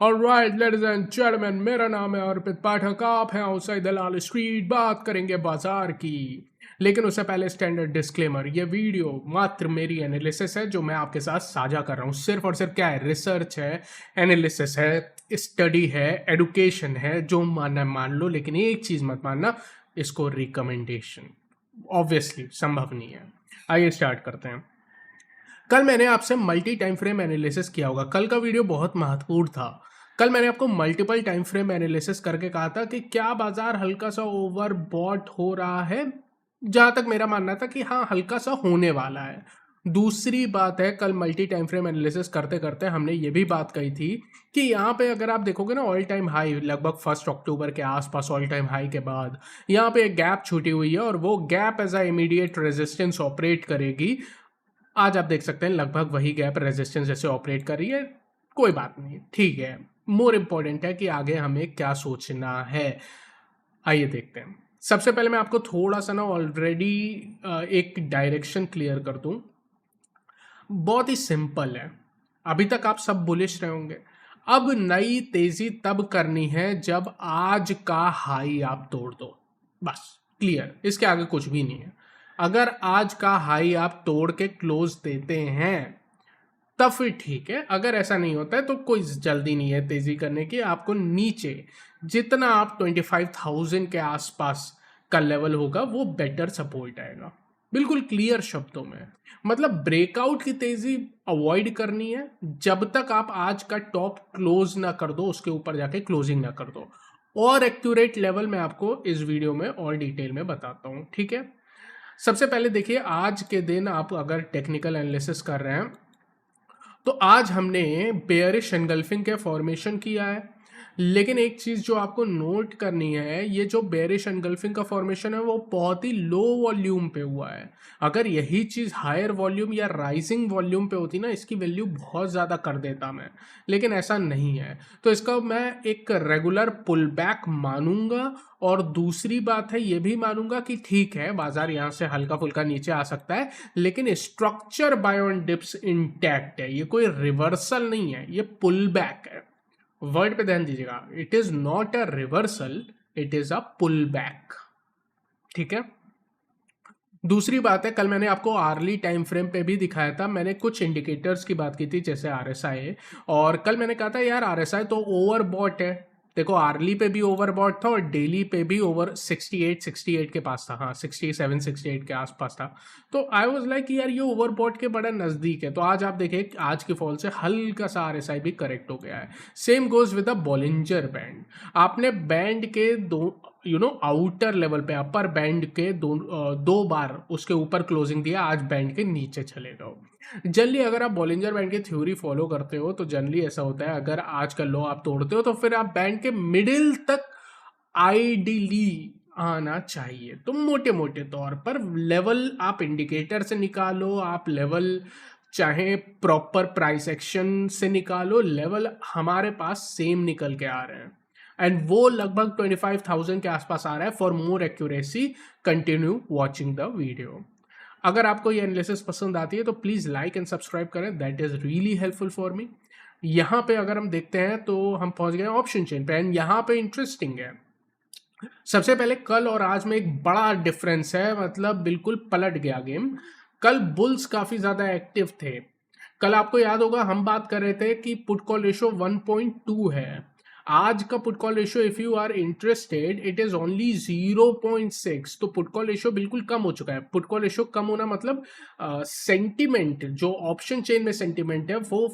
Alright ladies and gentleman, मेरा नाम है अर्पित पाठक। आप हैं आउटसाइड दलाल स्ट्रीट। बात करेंगे बाजार की, लेकिन उससे पहले स्टैंडर्ड डिस्क्लेमर, ये वीडियो मात्र मेरी एनालिसिस है जो मैं आपके साथ साझा कर रहा हूँ। सिर्फ और सिर्फ क्या है, रिसर्च है, एनालिसिस है, स्टडी है, एडुकेशन है। जो मानना मान लो, लेकिन एक चीज़ मत मानना, इसको रिकमेंडेशन ऑब्वियसली संभव नहीं है। आइए स्टार्ट करते हैं। कल मैंने आपसे मल्टी टाइम फ्रेम एनालिसिस किया होगा। कल का वीडियो बहुत महत्वपूर्ण था। कल मैंने आपको मल्टीपल टाइम फ्रेम एनालिसिस करके कहा था कि क्या बाजार हल्का सा ओवरबॉट हो रहा है। जहां तक मेरा मानना था कि हाँ, हल्का सा होने वाला है। दूसरी बात है, कल मल्टी टाइम फ्रेम एनालिसिस करते करते हमने ये भी बात कही थी कि यहाँ पे अगर आप देखोगे ना, ऑल टाइम हाई लगभग 1 अक्टूबर के आसपास ऑल टाइम हाई के बाद यहाँ पे एक गैप छूटी हुई है और वो gap as a immediate resistance operate करेगी। आज आप देख सकते हैं लगभग वही गैप रेजिस्टेंस जैसे ऑपरेट कर रही है। कोई बात नहीं, ठीक है। मोर इंपॉर्टेंट है कि आगे हमें क्या सोचना है। आइए देखते हैं। सबसे पहले मैं आपको थोड़ा सा ना ऑलरेडी एक डायरेक्शन क्लियर कर दूं। बहुत ही सिंपल है। अभी तक आप सब बुलिश रहे होंगे। अब नई तेजी तब करनी है जब आज का हाई आप तोड़ दो। बस क्लियर, इसके आगे कुछ भी नहीं है। अगर आज का हाई आप तोड़ के क्लोज देते हैं तब फिर ठीक है। अगर ऐसा नहीं होता है तो कोई जल्दी नहीं है तेजी करने की। आपको नीचे जितना आप 25,000 के आसपास का लेवल होगा वो बेटर सपोर्ट आएगा। बिल्कुल क्लियर शब्दों में मतलब ब्रेकआउट की तेजी अवॉइड करनी है जब तक आप आज का टॉप क्लोज ना कर दो, उसके ऊपर जाके क्लोजिंग ना कर दो। और एक्यूरेट लेवल मैं आपको इस वीडियो में और डिटेल में बताता हूं, ठीक है। सबसे पहले देखिए, आज के दिन आप अगर टेक्निकल एनालिसिस कर रहे हैं तो आज हमने बेयरिश एनगल्फिंग के फॉर्मेशन किया है। लेकिन एक चीज़ जो आपको नोट करनी है, ये जो बेयरिश एनगल्फिंग का फॉर्मेशन है वो बहुत ही लो वॉल्यूम पे हुआ है। अगर यही चीज़ हायर वॉल्यूम या राइजिंग वॉल्यूम पे होती ना, इसकी वैल्यू बहुत ज़्यादा कर देता मैं, लेकिन ऐसा नहीं है। तो इसका मैं एक रेगुलर पुल बैक मानूंगा। और दूसरी बात है, ये भी मानूंगा कि ठीक है, बाजार यहाँ से हल्का फुल्का नीचे आ सकता है, लेकिन structure bye on dips intact है। ये कोई रिवर्सल नहीं है, ये पुल बैक है। वर्ड पे ध्यान दीजिएगा, it is not a reversal, it is a pull back, ठीक है। दूसरी बात है, कल मैंने आपको आर्ली टाइम फ्रेम पे भी दिखाया था। मैंने कुछ इंडिकेटर्स की बात की थी जैसे आरएसआई, और कल मैंने कहा था यार आरएसआई तो ओवरबॉट है। देखो, आर्ली पे भी ओवरबॉट था और डेली पे भी ओवर 68 के पास था। हाँ, 67 68 के आसपास था। तो आई वाज लाइक यार ये ओवरबॉट के बड़ा नज़दीक है। तो आज आप देखिए, आज की फॉल से हल्का सा आरएसआई भी करेक्ट हो गया है। Same goes with the Bollinger band. आपने बैंड के दो आउटर लेवल पे, अपर बैंड के दो बार उसके ऊपर क्लोजिंग दिया, आज बैंड के नीचे चले जाओ। जनरली अगर आप बॉलिंजर बैंड की थ्योरी फॉलो करते हो तो जनरली ऐसा होता है, अगर आज का लो आप तोड़ते हो तो फिर आप बैंड के मिडिल तक आइडियली आना चाहिए। तो मोटे मोटे तौर पर लेवल आप इंडिकेटर से निकालो, आप लेवल चाहे प्रॉपर प्राइस एक्शन से निकालो, लेवल हमारे पास सेम निकल के आ रहे हैं एंड वो लगभग 25,000 के आसपास आ रहा है। For more accuracy continue watching the video. अगर आपको ये एनालिसिस पसंद आती है तो प्लीज़ लाइक एंड सब्सक्राइब करें, that is really helpful for me. यहाँ पे अगर हम देखते हैं तो हम पहुंच गए ऑप्शन चेन पे एंड यहाँ पे इंटरेस्टिंग है। सबसे पहले कल और आज में एक बड़ा डिफरेंस है, मतलब बिल्कुल पलट गया गेम। कल बुल्स काफ़ी ज़्यादा एक्टिव थे। कल आपको याद होगा हम बात कर रहे थे कि पुट कॉल रेशो 1.2 है। आज का put call ratio, if you are interested, it is only 0.6। तो पुट कॉल रेशो बिल्कुल कम हो चुका है। पुट कॉल रेशो कम होना मतलब सेंटिमेंट, जो ऑप्शन चेन में सेंटिमेंट है वो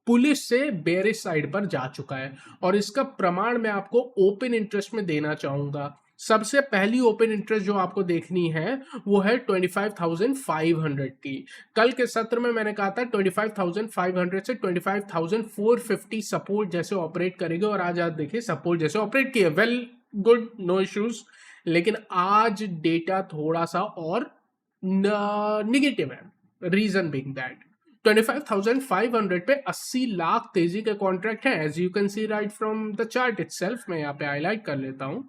पुलिस से बेरिश साइड पर जा चुका है। और इसका प्रमाण मैं आपको ओपन इंटरेस्ट में देना चाहूंगा। सबसे पहली ओपन इंटरेस्ट जो आपको देखनी है वो है 25,500 की। कल के सत्र में मैंने कहा था 25,500 से 25,450 सपोर्ट जैसे ऑपरेट करेगी, और आज आप देखिए सपोर्ट जैसे ऑपरेट किए। Well, good, no issues. लेकिन आज डेटा थोड़ा सा और निगेटिव है। रीजन बिंग दैट 25,500 पे 80 लाख तेजी के कॉन्ट्रैक्ट है, as you can see right from the chart itself. मैं यहाँ पे हाईलाइट कर लेता हूँ।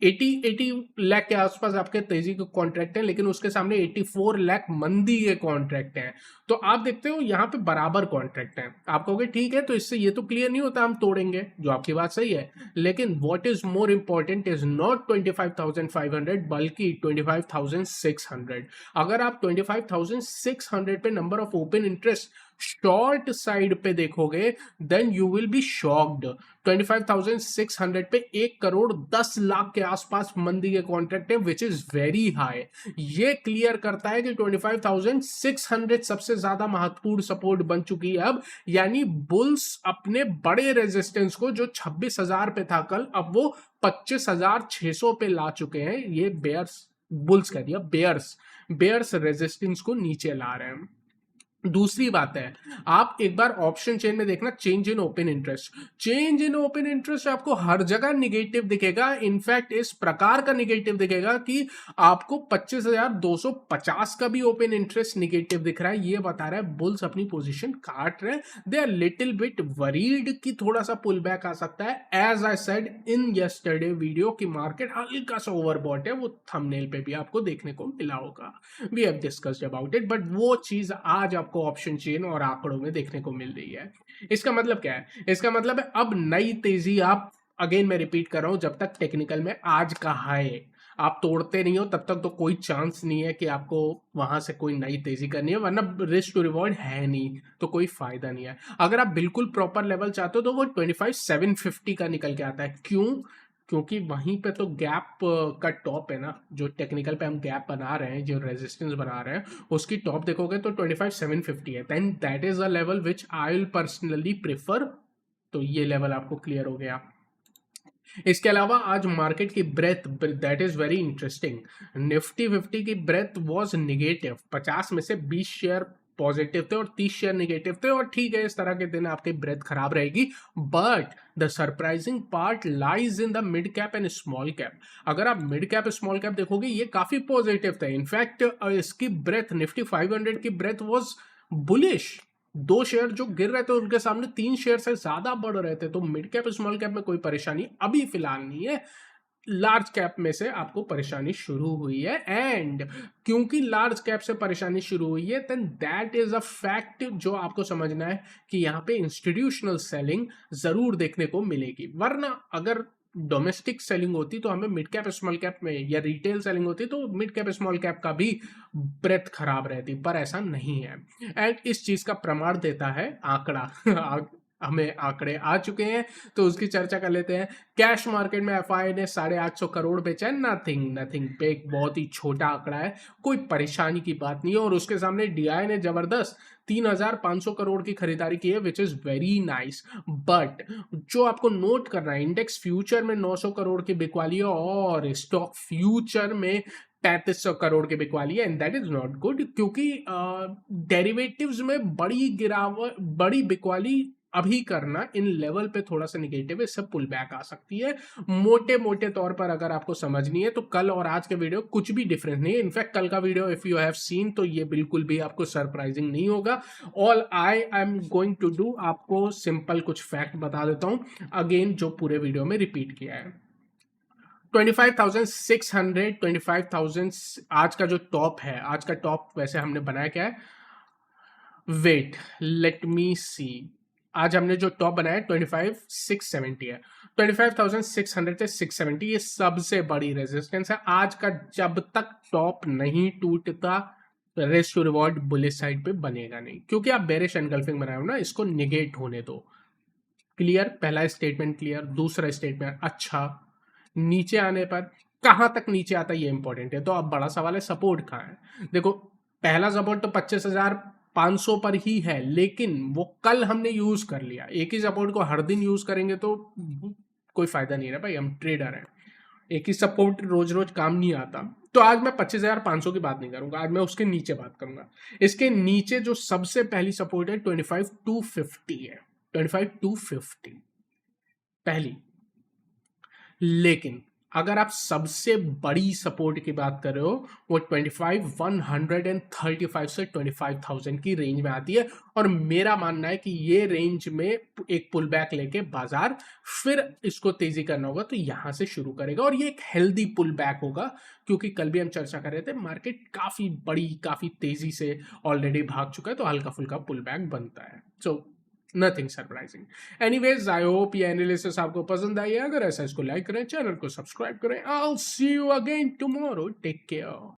80 लाख के आसपास आपके तेजी के कॉन्ट्रैक्ट हैं, लेकिन उसके सामने 84 लाख मंदी के कॉन्ट्रैक्ट हैं। तो आप देखते हो यहाँ पे बराबर कॉन्ट्रैक्ट हैं। आप कहोगे ठीक है, तो इससे ये तो क्लियर नहीं होता हम तोड़ेंगे, जो आपकी बात सही है, लेकिन what is more important is not 25,500 बल्कि 25,600। अगर आप 25,600 पे number of open interest short side पे देखोगे then you will be shocked. 25,600 पे 1,10,00,000 के आसपास मंदी के कॉन्ट्रैक्ट है, विच इज वेरी हाई। ये क्लियर करता है कि 25,600 सबसे ज्यादा महत्वपूर्ण सपोर्ट बन चुकी है अब। यानी बुल्स अपने बड़े रेजिस्टेंस को, जो 26,000 पे था कल, अब वो 25,600 पे ला चुके हैं। ये बेयर्स, बुल्स कह दिया, बेयर्स रेजिस्टेंस को नीचे ला रहे हैं। दूसरी बात है, आप एक बार ऑप्शन चेन में देखना, चेंज इन ओपन इंटरेस्ट आपको हर जगह निगेटिव दिखेगा। इनफैक्ट इस प्रकार का निगेटिव दिखेगा कि आपको 25,250 का भी ओपन इंटरेस्ट निगेटिव दिख रहा है। ये बता रहा है बुल्स अपनी पोजीशन काट रहे हैं। They are little bit worried कि थोड़ा सा पुल बैक आ सकता है। As I said in yesterday video की मार्केट हल्का सा ओवरबॉट है, वो थंबनेल पे भी आपको देखने को मिला होगा। We have discussed about it, but वो चीज आज आपको ऑप्शन चेन और आंकड़ों में देखने को मिल रही है। इसका मतलब क्या है? इसका मतलब है अब नई तेजी आप, अगेन मैं रिपीट कर रहा हूं, जब तक टेक्निकल में आज का हाई आप तोड़ते नहीं हो तब तक तो कोई चांस नहीं है कि आपको वहां से कोई नई तेजी करनी है, वरना रिस्क टू रिवॉर्ड है नहीं तो कोई फायदा नहीं है। अगर आप बिल्कुल प्रॉपर लेवल चाहते हो तो वो 25,750 का निकल के आता है। क्यों? क्योंकि वहीं पे तो गैप का टॉप है ना, जो टेक्निकल पे हम गैप बना रहे हैं, जो रेजिस्टेंस बना रहे हैं, उसकी टॉप देखोगे तो 25,750 है। Then that is a level which I will personally prefer. तो ये लेवल आपको क्लियर हो गया। इसके अलावा आज मार्केट की breath, that is very interesting. Nifty 50 की ब्रेथ वाज निगेटिव। 50 में से 20 शेयर पॉजिटिव थे और 30 शेयर निगेटिव थे। और ठीक है, इस तरह के दिन आपकी ब्रेथ खराब रहेगी, but the surprising part lies in the mid cap and small cap. अगर आप मिड कैप स्मॉल कैप देखोगे, ये काफी पॉजिटिव थे। इनफैक्ट इसकी ब्रेथ, निफ्टी 500 की ब्रेथ वाज बुलिश। 2 शेयर जो गिर रहे थे उनके सामने 3 शेयर से ज्यादा बढ़ रहे थे। तो मिड कैप स्मॉल कैप में कोई परेशानी अभी फिलहाल नहीं है। लार्ज कैप में से आपको परेशानी शुरू हुई है, एंड क्योंकि लार्ज कैप से परेशानी शुरू हुई है then that is a fact जो आपको समझना है कि यहाँ पे इंस्टीट्यूशनल सेलिंग जरूर देखने को मिलेगी। वरना अगर डोमेस्टिक सेलिंग होती तो हमें मिड कैप स्मॉल कैप में, या रिटेल सेलिंग होती तो मिड कैप स्मॉल कैप का भी ब्रेथ खराब रहती, पर ऐसा नहीं है। एंड इस चीज का प्रमाण देता है आंकड़ा। हमें आंकड़े आ चुके हैं तो उसकी चर्चा कर लेते हैं। कैश मार्केट में एफआई ने 850 करोड़ बेचा है। नथिंग बिग, बहुत ही छोटा आंकड़ा है, कोई परेशानी की बात नहीं है। और उसके सामने डीआई ने जबरदस्त 3,500 करोड़ की खरीदारी की है, which is very nice. But जो आपको नोट करना है, इंडेक्स फ्यूचर में 900 करोड़ की बिकवाली है और स्टॉक फ्यूचर में 3,500 करोड़ की बिकवाली है, and that is not good. क्योंकि डेरिवेटिव्स में बड़ी गिरावट, बड़ी बिकवाली अभी करना इन लेवल पे थोड़ा सा निगेटिव है, इससे पुल बैक आ सकती है। मोटे मोटे तौर पर अगर आपको समझनी है तो कल और आज के वीडियो कुछ भी डिफरेंस नहीं है। इनफैक्ट कल का video if you have seen तो ये बिल्कुल भी आपको सरप्राइजिंग नहीं होगा। All I am going to do, आपको सिंपल कुछ फैक्ट बता देता हूं अगेन, जो पूरे वीडियो में रिपीट किया है। 25,600, 25,000 आज का जो टॉप है, आज का टॉप वैसे हमने बनाया क्या है, वेट लेट मी सी। आज हमने जो टॉप बनाया है 25,670 है। 25,600 से 670 ये सबसे बड़ी रेजिस्टेंस है आज का। जब तक टॉप नहीं टूटता risk to reward bullish side पे बनेगा नहीं, क्योंकि आप बेरिश एनगल्फिंग बनाए हो ना, इसको निगेट होने दो। क्लियर? पहला स्टेटमेंट क्लियर। दूसरा स्टेटमेंट, अच्छा नीचे आने पर कहां तक नीचे आता है ये इंपॉर्टेंट है। तो अब बड़ा सवाल है सपोर्ट कहां है। देखो पहला सपोर्ट तो 25,500 पर ही है, लेकिन वो कल हमने यूज कर लिया। एक ही सपोर्ट को हर दिन यूज करेंगे तो कोई फायदा नहीं है भाई, हम ट्रेडर हैं। एक ही सपोर्ट रोज रोज काम नहीं आता। तो आज मैं 25,500 की बात नहीं करूंगा, आज मैं उसके नीचे बात करूंगा। इसके नीचे जो सबसे पहली सपोर्ट है 25,250 है। 25,250 पहली। लेकिन अगर आप सबसे बड़ी सपोर्ट की बात कर रहे हो, वो 25,135 से 25,000 की रेंज में आती है और मेरा मानना है कि ये रेंज में एक पुल बैक लेके बाजार फिर इसको तेजी करना होगा, तो यहां से शुरू करेगा और ये एक हेल्दी पुल बैक होगा, क्योंकि कल भी हम चर्चा कर रहे थे मार्केट काफी बड़ी, काफी तेजी से ऑलरेडी भाग चुका है, तो हल्का फुल्का पुल बैक बनता है। So nothing surprising. Anyways, I hope ये एनालिसिस आपको पसंद आई है। अगर ऐसा, इसको लाइक करें, चैनल को सब्सक्राइब करें। I will see you again tomorrow. Take care.